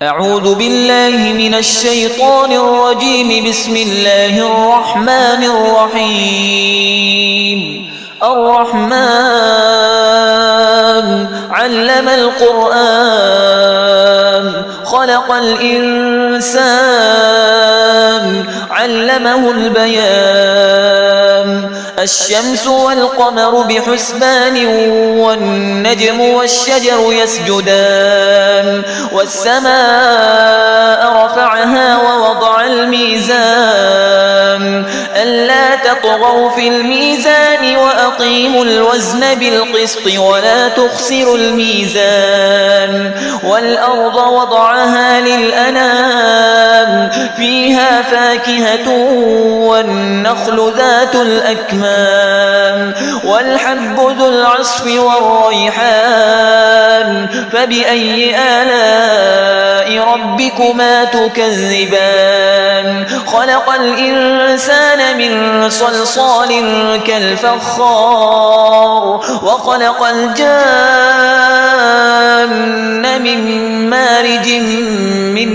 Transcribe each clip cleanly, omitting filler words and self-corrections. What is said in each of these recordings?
أعوذ بالله من الشيطان الرجيم. بسم الله الرحمن الرحيم. الرحمن علم القرآن خلق الإنسان علمه البيان. الشمس والقمر بحسبان والنجم والشجر يسجدان. والسماء رفعها ووضع الميزان ألا تطغوا في الميزان وأقيموا الوزن بالقسط ولا تخسروا الميزان. والأرض وضعها للأنام فيها فاكهة والنخل ذات الأكمام والحب ذو العصف والريحان. فبأي آلاء ربكما تكذبان؟ خلق الإنسان من صلصال كالفخار وخلق الجان من مارج من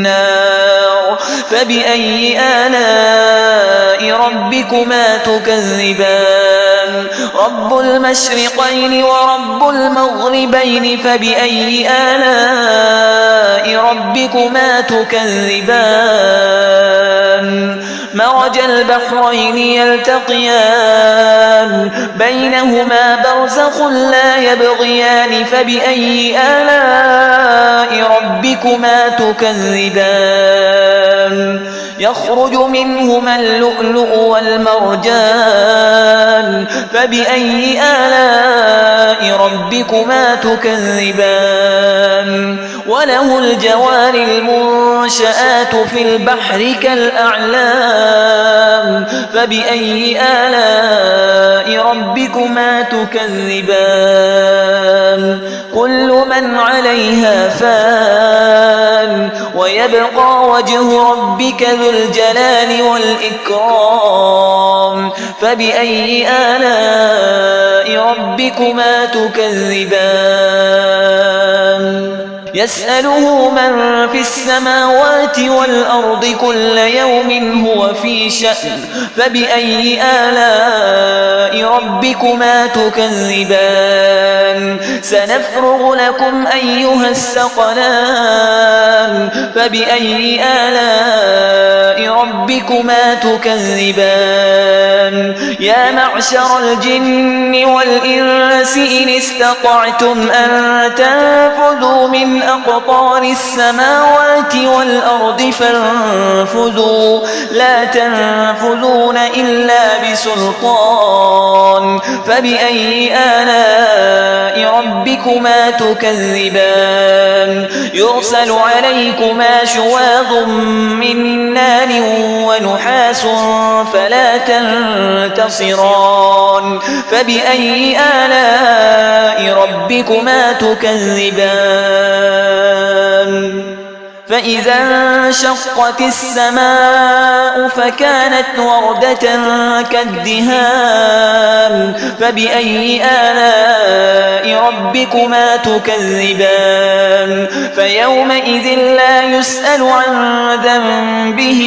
نار. فبأي آلاء ربكما تكذبان؟ رب المشرقين ورب المغربين. فبأي آلاء ربكما تكذبان؟ مرج البحرين يلتقيان بينهما برزخ لا يبغيان. فبأي آلاء ربكما تكذبان؟ يخرج منهما اللؤلؤ والمرجان. فبأي آلاء ربكما تكذبان؟ وله الجوار المنشآت في البحر كالأعلام. فبأي آلاء ربكما تكذبان؟ كل من عليها فان ويبقى وجه ربك ذو الجلال والإكرام. فبأي آلاء ربكما تكذبان؟ يسأله من في السماوات والأرض كل يوم هو في شأن. فبأي آلاء ربكما تكذبان؟ سنفرغ لكم أيها الثقلان. فبأي آلاء ربكما تكذبان؟ يا معشر الجن والإنس إن استطعتم أن تنفذوا من أقطار السماوات والأرض فانفذوا لا تنفذون إلا بسلطان. فبأي آلاء ربكما تكذبان؟ يرسل عليكما شواظ من نار ونحاس فلا تنتصران. فبأي آلاء ربكما تكذبان؟ فإذا انشقت السماء فكانت وردة كالدهان. فبأي آلاء ربكما تكذبان؟ فيومئذ لا يسأل عن ذنبه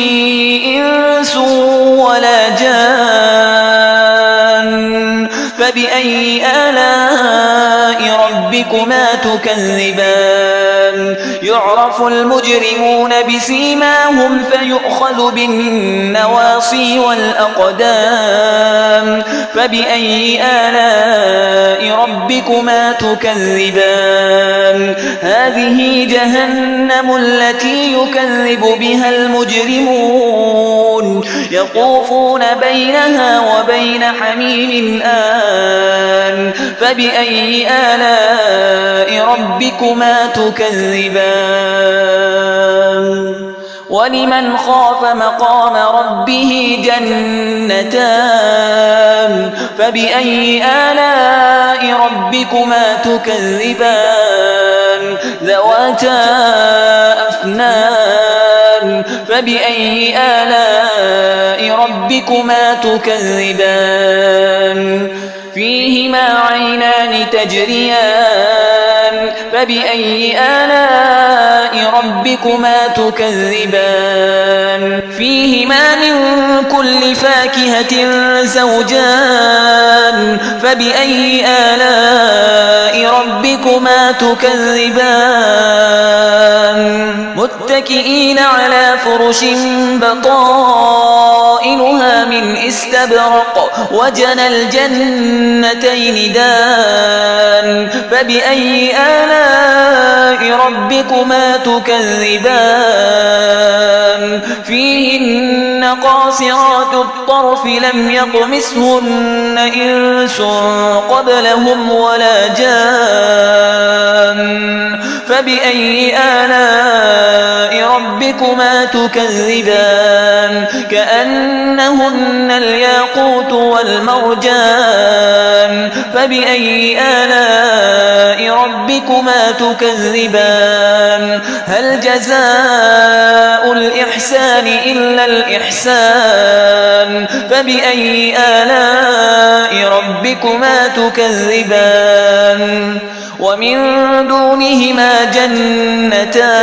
إنس ولا جان. فبأي آلاء ربكما تكذبان؟ يعرف المجرمون بسيماهم فيؤخذ بالنواصي والأقدام. فبأي آلاء ربكما تكذبان؟ هذه جهنم التي يكذب بها المجرمون يطوفون بينها وبين حميم آن. فبأي آلاء ربكما تكذبان؟ ولمن خاف مقام ربه جنتان. فبأي آلاء ربكما تكذبان؟ ذواتا أفنان. فبأي آلاء ربكما تكذبان؟ فيهما عينان تجريان فبأي آلاء ربكما تكذبان فيهما من كل فاكهة زوجان فبأي آلاء ربكما تكذبان متكئين على فرش بطائنها من استبرق وجنى الجنتين دان فبأي آلاء ربكما تكذبان فيهن قاصرات الطرف لم يطمثهن إنس قبلهم ولا جان فبأي آلاء ربكما تكذبان كأنهن الياقوت والمرجان فبأي آلاء ربكما تكذبان هل جزاء الإحسان إلا الإحسان فبأي آلاء ربكما تكذبان ومن دونهما جنتان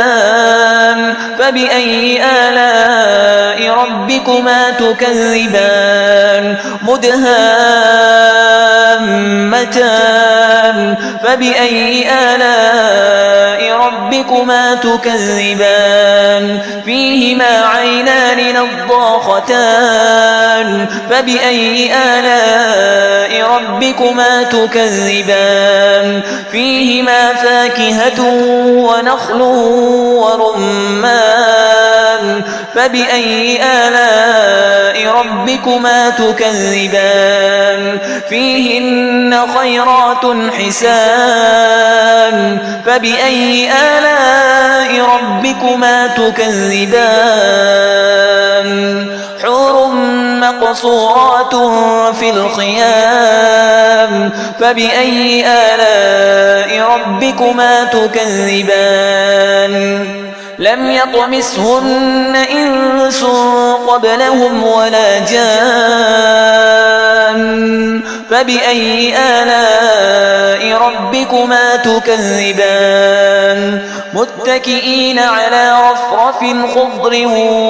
فبأي آلاء ربكما تكذبان مدهامتان فبأي آلاء ربكما تكذبان فيهما عينان نضاختان فبأي آلاء ربكما تكذبان فيهما فاكهة ونخل ورمان فبأي آلاء ربكما تكذبان فيهن خيرات حسان فبأي آلاء ربكما تكذبان حور مقصورات في الخيام فبأي آلاء ربكما تكذبان لم يطمثهن إنس قبلهم ولا جان فبأي آلاء ربكما تكذبان متكئين على رفرف خضر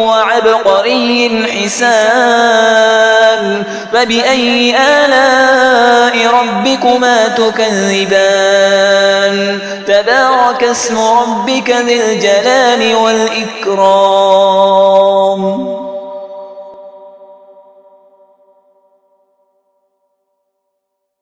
وعبقري حسان فبأي آلاء ربكما تكذبان تبارك اسم ربك ذي الجلال والإكرام